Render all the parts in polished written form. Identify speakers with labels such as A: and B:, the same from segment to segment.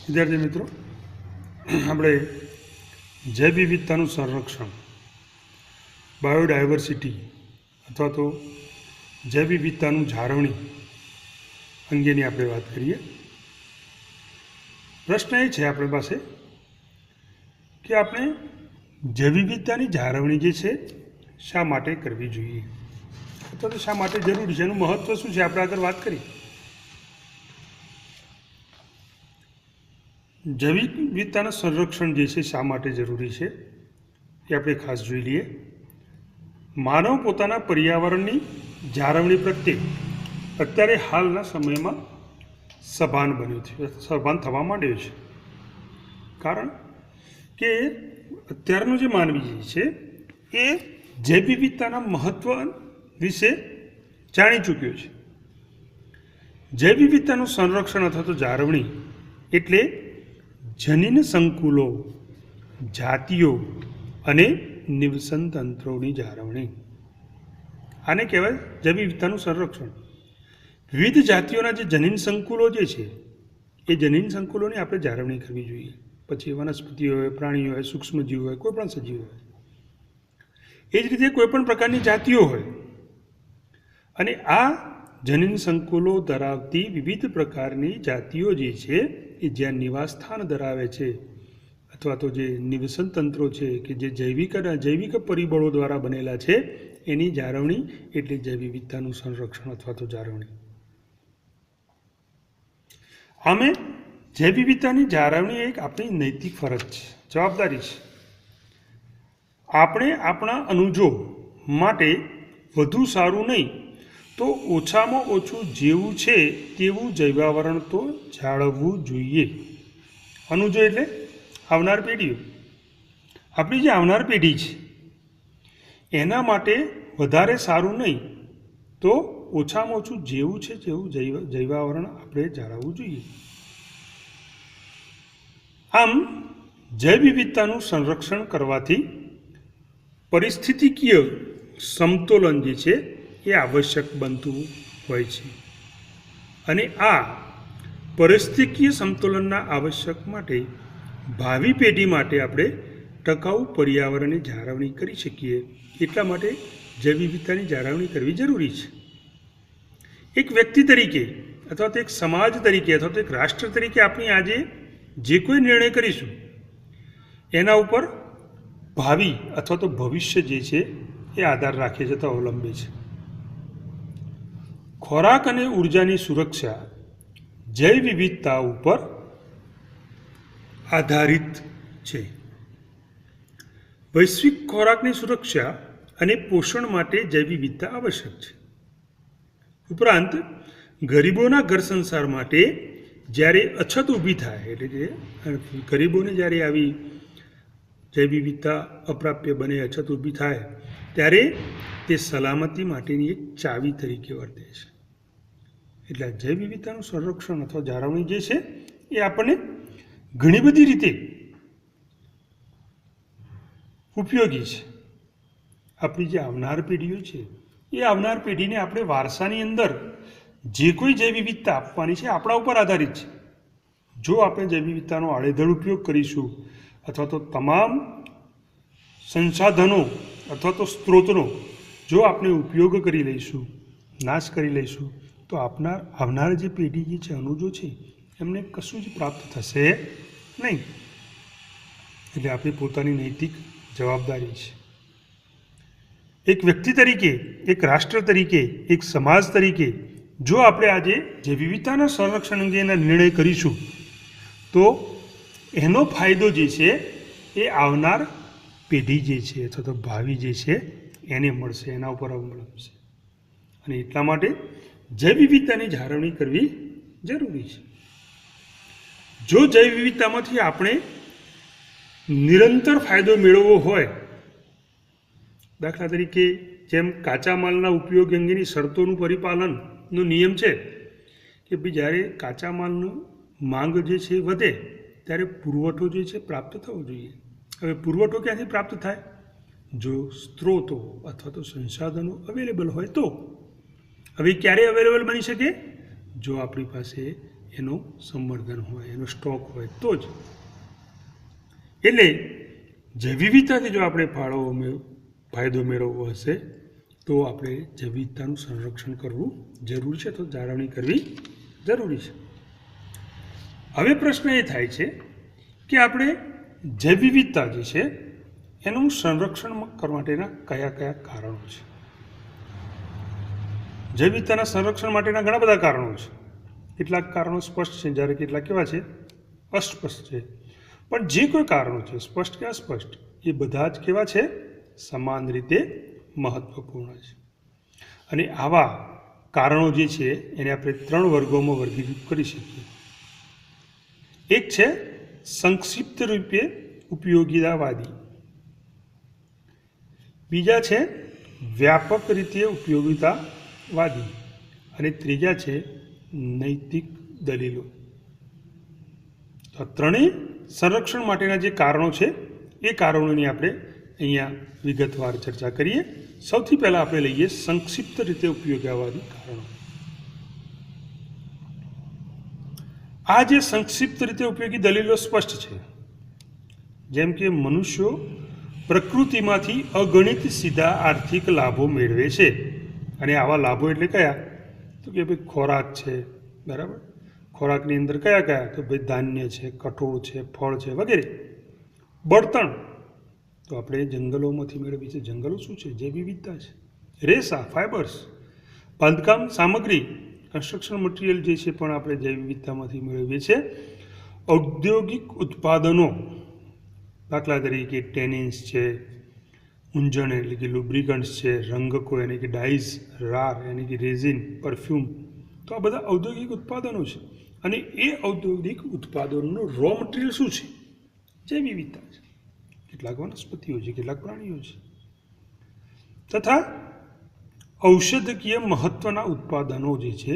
A: વિદ્યાર્થી મિત્રો, આપણે જૈવ વિવિધતાનું સંરક્ષણ, બાયોડાયવર્સિટી અથવા તો જૈવ વિવિધતાનું જાળવણી અંગેની આપણે વાત કરીએ. પ્રશ્ન એ છે આપણી પાસે કે આપણે જૈવ વિવિધતાની જાળવણી જે છે શા માટે કરવી જોઈએ અથવા તો શા માટે જરૂરી છે, એનું મહત્ત્વ શું છે, આપણે આગળ વાત કરી. જૈવિક વિવિધતાનું સંરક્ષણ જે છે શા માટે જરૂરી છે એ આપણે ખાસ જોઈ લઈએ. માનવ પોતાના પર્યાવરણની જાળવણી પ્રત્યે અત્યારે હાલના સમયમાં સભાન બન્યું છે, સભાન થવા માંડ્યું છે. કારણ કે અત્યારનો જે માનવી છે એ જૈવ વિવિધતાના મહત્ત્વ વિશે જાણી ચૂક્યો છે. જૈવ વિવિધતાનું સંરક્ષણ અથવા તો જાળવણી એટલે જનીન સંકુલો, જાતિઓ અને નિવસન તંત્રોની જાળવણી. આને કહેવાય જૈવ વિવિધતાનું સંરક્ષણ. વિવિધ જાતિઓના જે જનીન સંકુલો જે છે એ જનીન સંકુલોની આપણે જાળવણી કરવી જોઈએ. પછી વનસ્પતિઓ હોય, પ્રાણીઓ હોય, સૂક્ષ્મજીવો હોય, કોઈ પણ સજીવો હોય. એ જ રીતે કોઈ પણ પ્રકારની જાતિઓ હોય અને આ જનીન સંકુલો ધરાવતી વિવિધ પ્રકારની જાતિઓ જે છે એ જ્યાં નિવાસ સ્થાન ધરાવે છે અથવા તો જે નિવસન તંત્રો છે કે જે જૈવિક પરિબળો દ્વારા બનેલા છે એની જાળવણી એટલે જૈવ વિવિધતાનું સંરક્ષણ અથવા તો જાળવણી. આમે જૈવ વિવિધતાની જાળવણી એક આપણી નૈતિક ફરજ છે, જવાબદારી છે. આપણે આપણા અનુજો માટે વધુ સારું નહીં તો ઓછામાં ઓછું જેવું છે તેવું જૈવાવરણ તો જાળવવું જોઈએ. અનુજો એટલે આવનાર પેઢીઓ. આપણી જે આવનાર પેઢી છે એના માટે વધારે સારું નહીં તો ઓછામાં ઓછું જેવું છે તેવું જૈવાવરણ આપણે જાળવવું જોઈએ. આમ જૈવ વિવિધતાનું સંરક્ષણ કરવાથી પરિસ્થિતિકીય સમતોલન જે છે એ આવશ્યક બનતું હોય છે. અને આ પરિસ્થિતિકીય સમતોલનના આવશ્યક માટે ભાવિ પેઢી માટે આપણે ટકાઉ પર્યાવરણની જાળવણી કરી શકીએ એટલા માટે જૈવ વિવિધતાની જાળવણી કરવી જરૂરી છે. એક વ્યક્તિ તરીકે અથવા તો એક સમાજ તરીકે અથવા તો એક રાષ્ટ્ર તરીકે આપણે આજે જે કોઈ નિર્ણય કરીશું એના ઉપર ભાવિ અથવા તો ભવિષ્ય જે છે એ આધાર રાખે છે, તો અવલંબે છે. ખોરાક અને ઉર્જાની સુરક્ષા જૈવ વિવિધતા ઉપર આધારિત છે. વૈશ્વિક ખોરાકની સુરક્ષા અને પોષણ માટે જૈવ વિવિધતા આવશ્યક છે. ઉપરાંત ગરીબોના ઘર સંસાર માટે જ્યારે અછત ઊભી થાય એટલે કે ગરીબોને જ્યારે આવી જૈવ વિવિધતા અપ્રાપ્ય બને, અછત ઊભી થાય ત્યારે તે સલામતી માટેની એક ચાવી તરીકે વર્તે છે. એટલે જૈવ વિવિધતાનું સંરક્ષણ અથવા જાળવણી જે છે એ આપણને ઘણી બધી રીતે ઉપયોગી છે. આપણી જે આવનાર પેઢીઓ છે એ આવનાર પેઢીને આપણે વારસાની અંદર જે કોઈ જૈવ વિવિધતા આપવાની છે આપણા ઉપર આધારિત છે. જો આપણે જૈવ વિવિધતાનો આડેધડ ઉપયોગ કરીશું અથવા તો તમામ સંસાધનો અથવા તો સ્ત્રોતનો જો આપણે ઉપયોગ કરી લઈશું, નાશ કરી લઈશું તો આવનાર જે પેઢી જે છે, અનુજો છે, એમને કશું જ પ્રાપ્ત થશે નહીં. એટલે આપણી પોતાની નૈતિક જવાબદારી છે. એક વ્યક્તિ તરીકે, એક રાષ્ટ્ર તરીકે, એક સમાજ તરીકે જો આપણે આજે જે વિવિધતાના સંરક્ષણ અંગેના નિર્ણય કરીશું તો એનો ફાયદો જે છે એ આવનાર પેઢી જે છે અથવા તો ભાવિ જે છે એને મળશે, એના ઉપર અવલંબશે. અને એટલા માટે જૈવ વિવિધતાની જાળવણી કરવી જરૂરી છે. જો જૈવ વિવિધતામાંથી આપણે નિરંતર ફાયદો મેળવવો હોય, દાખલા તરીકે જેમ કાચા માલના ઉપયોગ અંગેની શરતોનું પરિપાલનનો નિયમ છે કે ભાઈ જ્યારે કાચા માલનું માંગ જે છે વધે ત્યારે પુરવઠો જે છે પ્રાપ્ત થવો જોઈએ. હવે પુરવઠો ક્યાંથી પ્રાપ્ત થાય? જો સ્ત્રોતો અથવા તો સંસાધનો અવેલેબલ હોય તો. હવે ક્યારે અવેલેબલ બની શકે? જો આપણી પાસે એનું સંવર્ધન હોય, એનો સ્ટોક હોય તો જ. એટલે જૈવ વિવિધતાથી જો આપણે ફાયદો મેળવવો હશે તો આપણે જૈવ વિવિધતાનું સંરક્ષણ કરવું જરૂરી છે, તો જાળવણી કરવી જરૂરી છે. હવે પ્રશ્ન એ થાય છે કે આપણે જૈવ વિવિધતા જે છે એનું સંરક્ષણ કરવા માટેના કયા કયા કારણો છે. જૈવ વિવિધતાના સંરક્ષણ માટેના ઘણા બધા કારણો છે. કેટલાક કારણો સ્પષ્ટ છે, જ્યારે કેટલાક કેવા છે, અસ્પષ્ટ છે. પણ જે કોઈ કારણો છે, સ્પષ્ટ કે અસ્પષ્ટ, એ બધા જ કેવા છે, સમાન રીતે મહત્વપૂર્ણ છે. અને આવા કારણો જે છે એને આપણે 3 વર્ગોમાં વર્ગીકૃત કરી શકીએ. એક છે સંક્ષિપ્ત રૂપે ઉપયોગિતાવાદી, બીજા છે વ્યાપક રીતે ઉપયોગિતાવાદી, અને ત્રીજા છે નૈતિક દલીલો. તો ત્રણેય સંરક્ષણ માટેના જે કારણો છે એ કારણોની આપણે અહીંયા વિગતવાર ચર્ચા કરીએ. સૌથી પહેલાં આપણે લઈએ સંક્ષિપ્ત રીતે ઉપયોગિતાવાદી કારણો. આ જે સંક્ષિપ્ત રીતે ઉપયોગી દલીલો સ્પષ્ટ છે, જેમ કે મનુષ્યો પ્રકૃતિમાંથી અગણિત સીધા આર્થિક લાભો મેળવે છે. અને આવા લાભો એટલે કયા? તો કે ભાઈ ખોરાક છે, બરાબર. ખોરાકની અંદર કયા કયા? તો ભાઈ ધાન્ય છે, કઠોળ છે, ફળ છે, વગેરે. બળતણ તો આપણે જંગલોમાંથી મેળવીએ છીએ. જંગલો શું છે? જૈવ વિવિધતા છે. રેસા, ફાઇબર્સ, બાંધકામ સામગ્રી, કન્સ્ટ્રક્શન મટીરિયલ જે છે પણ આપણે જૈવ વિવિધતામાંથી મેળવીએ છીએ. ઔદ્યોગિક ઉત્પાદનો, દાખલા તરીકે ટેનિન્સ છે, ઊંજણ એટલે કે લુબ્રિકન્ટ્સ છે, રંગકો એટલે કે ડાઇઝ, રાર એટલે કે રેઝિન, પરફ્યુમ. તો આ બધા ઔદ્યોગિક ઉત્પાદનો છે. અને એ ઔદ્યોગિક ઉત્પાદનોનું રો મટીરિયલ શું છે? જૈવ વિવિધતા છે. કેટલાક વનસ્પતિઓ છે, કેટલાક પ્રાણીઓ છે. તથા ઔષધકીય મહત્ત્વના ઉત્પાદનો જે છે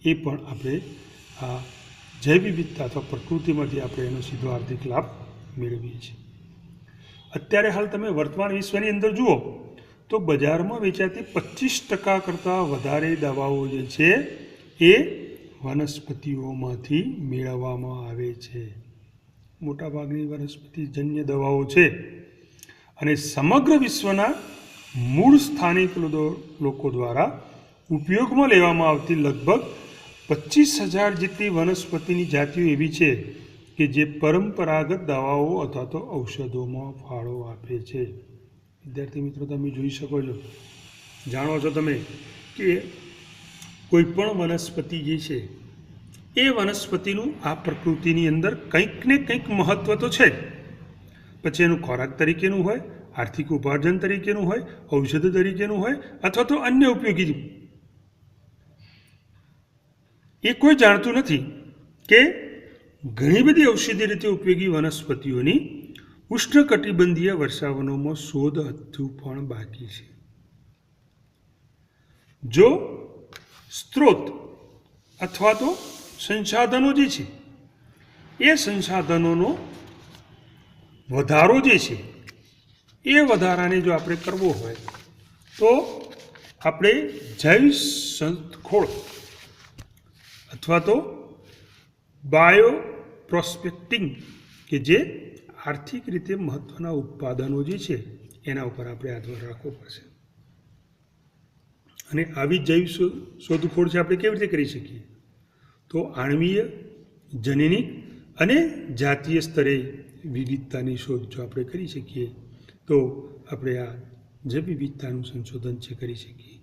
A: એ પણ આપણે આ જૈવ વિવિધતા અથવા પ્રકૃતિમાંથી આપણે એનો સીધો આર્થિક લાભ મેળવીએ છીએ. અત્યારે હાલ તમે વર્તમાન વિશ્વની અંદર જુઓ તો બજારમાં વેચાતી 25% કરતાં વધારે દવાઓ જે છે એ વનસ્પતિઓમાંથી મેળવવામાં આવે છે. મોટાભાગની વનસ્પતિજન્ય દવાઓ છે. અને સમગ્ર વિશ્વના મૂળ સ્થાનિક લોકો દ્વારા ઉપયોગમાં લેવામાં આવતી લગભગ 25,000 જેટલી વનસ્પતિની જાતિઓ એવી છે કે જે પરંપરાગત દવાઓ અથવા તો ઔષધોમાં ફાળો આપે છે. વિદ્યાર્થી મિત્રો, તમે જોઈ શકો છો, જાણો છો તમે કે કોઈ પણ વનસ્પતિ જે છે એ વનસ્પતિનું આ પ્રકૃતિની અંદર કંઈક ને કંઈક મહત્ત્વ તો છે જ. પછી એનું ખોરાક તરીકેનું હોય, આર્થિક ઉપાર્જન તરીકેનું હોય, ઔષધ તરીકેનું હોય, અથવા તો અન્ય ઉપયોગી. એ કોઈ જાણતું નથી કે ઘણી બધી ઔષધીય રીતે ઉપયોગી વનસ્પતિઓની ઉષ્ણકટિબંધીય વર્ષાવનોમાં શોધ હજુ પણ બાકી છે. જો સ્ત્રોત અથવા તો સંસાધનો જે છે એ સંસાધનોનો વધારો જે છે એ વધારાને જો આપણે કરવો હોય તો આપણે જૈવ શોધખોળ અથવા તો બાયો પ્રોસ્પેક્ટિંગ કે જે આર્થિક રીતે મહત્ત્વના ઉત્પાદનો જે છે એના ઉપર આપણે આધાર રાખવો પડશે. અને આવી જૈવ શોધખોળ છે આપણે કેવી રીતે કરી શકીએ? તો આણ્વીય, જનીનિક અને જાતીય સ્તરે વિવિધતાની શોધ જો આપણે કરી શકીએ તો આપણે આ જૈવ વિવિધતાનું સંશોધન છે કરી શકીએ.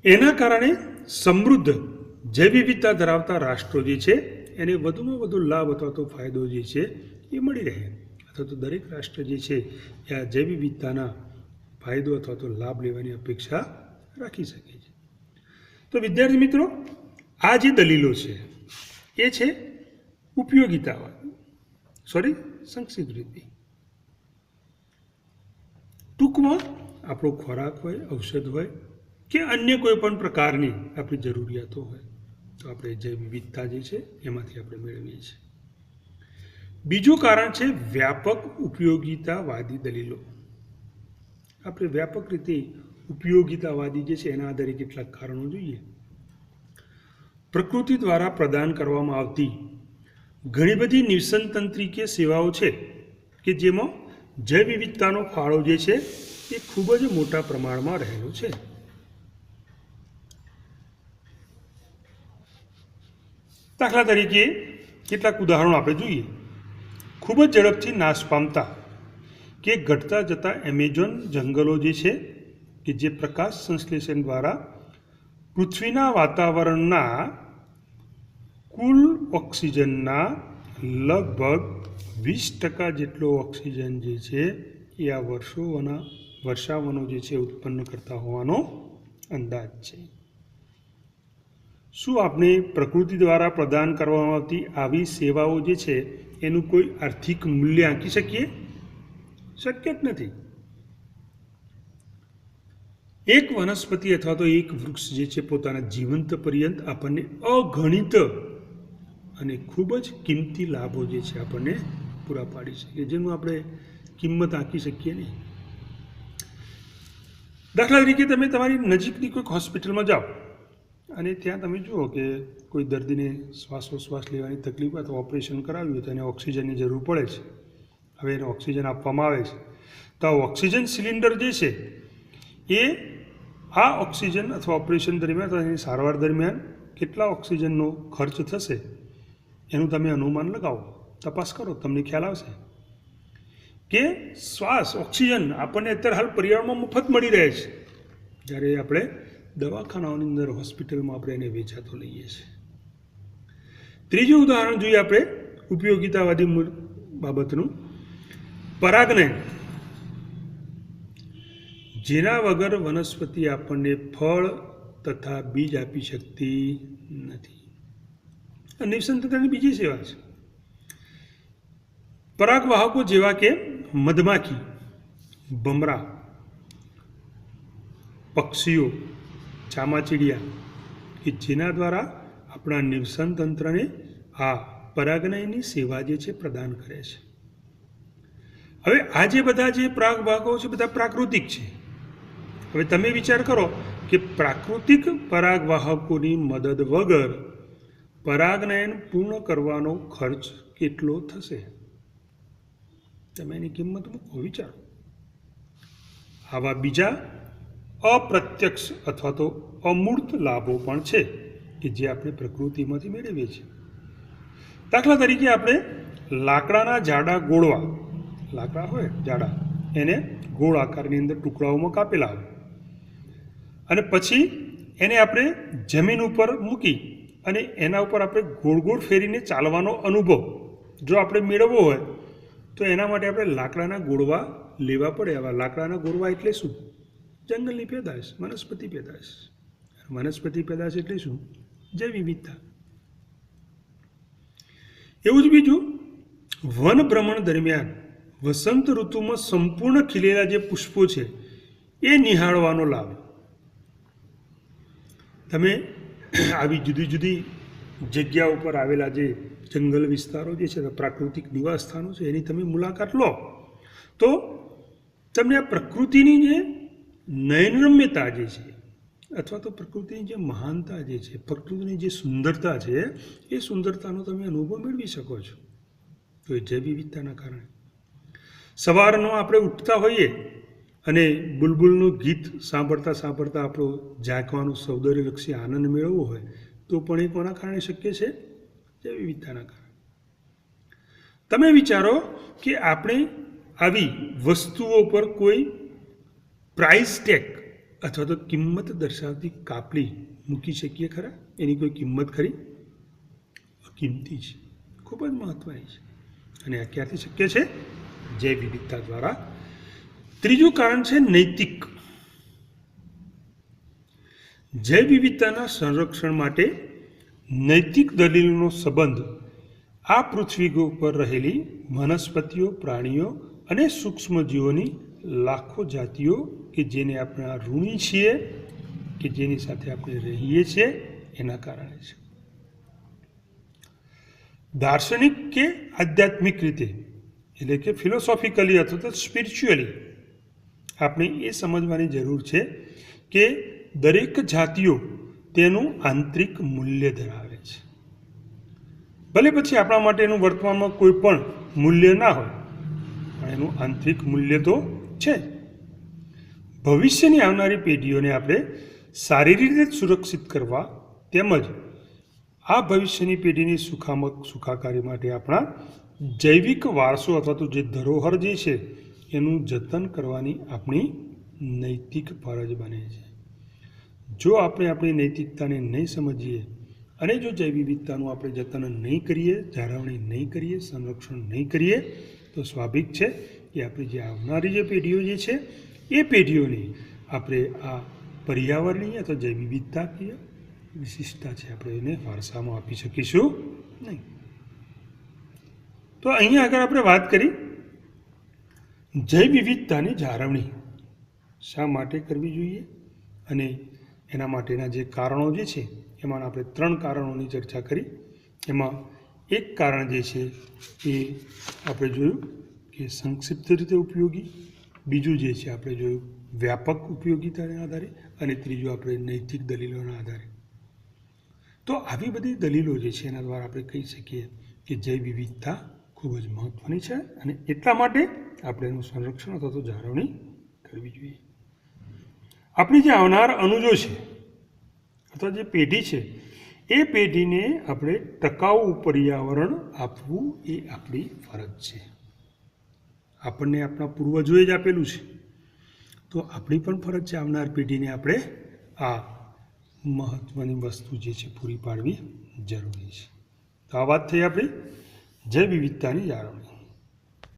A: એના કારણે સમૃદ્ધ જૈવ વિવિધતા ધરાવતા રાષ્ટ્રો જે છે એને વધુમાં વધુ લાભ અથવા તો ફાયદો જે છે એ મળી રહે, અથવા તો દરેક રાષ્ટ્ર જે છે એ આ જૈવ વિવિધતાના ફાયદો અથવા તો લાભ લેવાની અપેક્ષા રાખી શકે છે. તો વિદ્યાર્થી મિત્રો, આ જે દલીલો છે એ છે ઉપયોગિતાવાદી, સંક્ષિપ્ત રીતે. ટૂંકમાં આપણો ખોરાક હોય, ઔષધ હોય કે અન્ય કોઈ પણ પ્રકારની આપણી જરૂરિયાતો હોય તો આપણે જૈવ વિવિધતા જે છે એમાંથી આપણે મેળવીએ છીએ. બીજું કારણ છે વ્યાપક ઉપયોગિતાવાદી દલીલો. આપણે વ્યાપક રીતે ઉપયોગિતાવાદી જે છે એના આધારે કેટલાક કારણો જોઈએ. પ્રકૃતિ દ્વારા પ્રદાન કરવામાં આવતી ઘણી બધી નિવસનતંત્રીય સેવાઓ છે કે જેમાં જૈવ વિવિધતાનો ફાળો જે છે એ ખૂબ જ મોટા પ્રમાણમાં રહેલો છે. દાખલા તરીકે કેટલાક ઉદાહરણો આપણે જોઈએ. ખૂબ જ ઝડપથી નાશ પામતા કે ઘટતા જતા એમેઝોન જંગલો જે છે કે જે પ્રકાશ સંશ્લેષણ દ્વારા પૃથ્વીના વાતાવરણના કુલ ઓક્સિજનના લગભગ 20% જેટલો ઓક્સિજન જે છે એ આ વર્ષાવનો જે છે ઉત્પન્ન કરતા હોવાનો અંદાજ છે. શું આપણે પ્રકૃતિ દ્વારા પ્રદાન કરવામાં આવતી આવી સેવાઓ જે છે એનું કોઈ આર્થિક મૂલ્ય આંકી શકીએ? શક્ય જ નથી. એક વનસ્પતિ અથવા તો એક વૃક્ષ જે છે પોતાના જીવંત પર્યંત આપણને અગણિત અને ખૂબ જ કિંમતી લાભો જે છે આપણને પૂરા પાડી શકે, જેનું આપણે કિંમત આંકી શકીએ નહીં. દાખલા તરીકે તમે તમારી નજીકની કોઈક હોસ્પિટલમાં જાઓ અને ત્યાં તમે જુઓ કે કોઈ દર્દીને શ્વાસોશ્વાસ લેવાની તકલીફ હોય તો ઓપરેશન કરાવ્યું હોય તો એને ઓક્સિજનની જરૂર પડે છે. હવે એને ઓક્સિજન આપવામાં આવે છે તો આ ઓક્સિજન સિલિન્ડર જે છે એ આ ઓક્સિજન અથવા ઓપરેશન દરમિયાન અથવા એની સારવાર દરમિયાન કેટલા ઓક્સિજનનો ખર્ચ થશે એનું તમે અનુમાન લગાવો, તપાસ કરો, તમને ખ્યાલ આવશે કે શ્વાસ ઓક્સિજન આપણને અત્યારે હાલ પર્યાવરણમાં મફત મળી રહે છે, જ્યારે આપણે દવાખાનાઓની અંદર હોસ્પિટલમાં આપણે એને વેચાતો લઈએ છીએ. ત્રીજું ઉદાહરણ જોઈએ આપણે ઉપયોગિતાવાદી બાબતનું, પરાગનયન. જેના વગર વનસ્પતિ આપણને ફળ તથા બીજ આપી શકતી નથી. નિવસનતંત્રની બીજી સેવા છે. પરાગવાહકો જેવા કે મધમાખી, ભમરા, પક્ષીઓ, ચામાચીડિયા કે જેના દ્વારા આપણા નિવસનતંત્રને આ પરાગનયનની સેવા જે છે પ્રદાન કરે છે. હવે આ જે બધા જે પરાગવાહકો છે બધા પ્રાકૃતિક છે. હવે તમે વિચાર કરો કે પ્રાકૃતિક પરાગવાહકોની મદદ વગર પરાગનયન પૂર્ણ કરવાનો ખર્ચ કેટલો થશે? તમે એની કિંમત મૂકો, વિચારો. આવા બીજા અપ્રત્યક્ષ અથવા તો અમૂર્ત લાભો પણ છે કે જે આપણે પ્રકૃતિમાંથી મેળવીએ છીએ. દાખલા તરીકે આપણે લાકડાના જાડા ગોળવા, લાકડા હોય જાડા, એને ગોળ આકારની અંદર ટુકડાઓમાં કાપેલા હોય અને પછી એને આપણે જમીન ઉપર મૂકી અને એના ઉપર આપણે ગોળ ગોળ ફેરીને ચાલવાનો અનુભવ જો આપણે મેળવવો હોય તો એના માટે આપણે લાકડાના ગોળવા લેવા પડે. આવા લાકડાના ગોળવા એટલે શું? જંગલની પેદાશ, વનસ્પતિ પેદાશ. વનસ્પતિ પેદાશ એટલે શું? જૈવ વિવિધતા. એવું જ બીજું, વન ભ્રમણ દરમિયાન વસંત ઋતુમાં સંપૂર્ણ ખીલેલા જે પુષ્પો છે એ નિહાળવાનો લાભ. તમે આવી જુદી જુદી જગ્યા ઉપર આવેલા જે જંગલ વિસ્તારો જે છે પ્રાકૃતિક નિવાસ સ્થાનો છે એની તમે મુલાકાત લો તો તમને આ પ્રકૃતિની જે નયનરમ્યતા જે છે અથવા તો પ્રકૃતિની જે મહાનતા જે છે, પ્રકૃતિની જે સુંદરતા છે એ સુંદરતાનો તમે અનુભવ મેળવી શકો છો. તો એ જૈવ વિવિધતાના કારણે. સવારનો આપણે ઉઠતા હોઈએ અને બુલબુલનું ગીત સાંભળતા સાંભળતા આપણો જાગવાનો સૌંદર્યલક્ષી આનંદ મેળવવો હોય તો પણ એ કોના કારણે શક્ય છે? જૈવ વિવિધતાના કારણે. તમે વિચારો કે આપણે આવી વસ્તુઓ પર કોઈ પ્રાઇસ ટેગ અથવા તો કિંમત દર્શાવતી કાપલી મૂકી શકીએ ખરા? એની કોઈ કિંમત ખરી? કિંમતી છે, ખૂબ જ મહત્ત્વની છે. અને આ ક્યાંથી શક્ય છે? જૈવ વિવિધતા દ્વારા. ત્રીજું કારણ છે નૈતિક. જૈવ વિવિધતાના સંરક્ષણ માટે નૈતિક દલીલનો સંબંધ આ પૃથ્વી ઉપર રહેલી વનસ્પતિઓ, પ્રાણીઓ અને સૂક્ષ્મજીવોની લાખો જાતિઓ કે જેને આપણે આ ઋણી છીએ કે જેની સાથે આપણે રહીએ છીએ એના કારણે છે. દાર્શનિક કે આધ્યાત્મિક રીતે એટલે કે ફિલોસોફિકલી અથવા તો સ્પિરિચ્યુઅલી આપણે એ સમજવાની જરૂર છે કે દરેક જાતિઓ તેનું આંતરિક મૂલ્ય ધરાવે ભલે પછી આપણા માટે એનું વર્તમાનમાં કોઈ પણ મૂલ્ય ના હોય, પણ એનું આંતરિક મૂલ્ય તો છે જ. ભવિષ્યની આવનારી પેઢીઓને આપણે સારી રીતે સુરક્ષિત કરવા તેમજ આ ભવિષ્યની પેઢીની સુખાકારી માટે આપણા જૈવિક વારસો અથવા તો જે ધરોહર જે છે એનું જતન કરવાની આપણી નૈતિક ફરજ બને છે. જો આપણે આપણી નૈતિકતાને નહીં સમજીએ અને જો જૈવ વિવિધતાનું આપણે જતન નહીં કરીએ, જાળવણી નહીં કરીએ, સંરક્ષણ નહીં કરીએ, તો સ્વાભાવિક છે કે આપણી જે આવનારી જે પેઢીઓ જે છે એ પેઢીઓને આપણે આ પર્યાવરણીય અથવા જૈવ વિવિધતાકીય વિશિષ્ટતા છે આપણે એને વારસામાં આપી શકીશું નહીં. તો અહીંયા આગળ આપણે વાત કરી જૈવ વિવિધતાની જાળવણી શા માટે કરવી જોઈએ અને એના માટેના જે કારણો જે છે એમાં આપણે 3 કારણોની ચર્ચા કરી. એમાં એક કારણ જે છે એ આપણે જોયું કે સંક્ષિપ્ત રીતે ઉપયોગી, બીજું જે છે આપણે જોયું વ્યાપક ઉપયોગિતાના આધારે, અને ત્રીજું આપણે નૈતિક દલીલોના આધારે. તો આવી બધી દલીલો જે છે એના દ્વારા આપણે કહી શકીએ કે જૈવ વિવિધતા ખૂબ જ મહત્ત્વની છે અને એટલા માટે આપણે એનું સંરક્ષણ અથવા તો જાળવણી કરવી જોઈએ. આપણી જે આવનાર અનુજો છે અથવા જે પેઢી છે એ પેઢીને આપણે ટકાઉ પર્યાવરણ આપવું એ આપણી ફરજ છે. આપણને આપણા પૂર્વજોએ જ આપેલું છે, તો આપણી પણ ફરજ છે આવનાર પેઢીને આપણે આ મહત્ત્વની વસ્તુ જે છે પૂરી પાડવી જરૂરી છે. તો આ વાત થઈ આપણી જૈવ વિવિધતાની જાળવણી.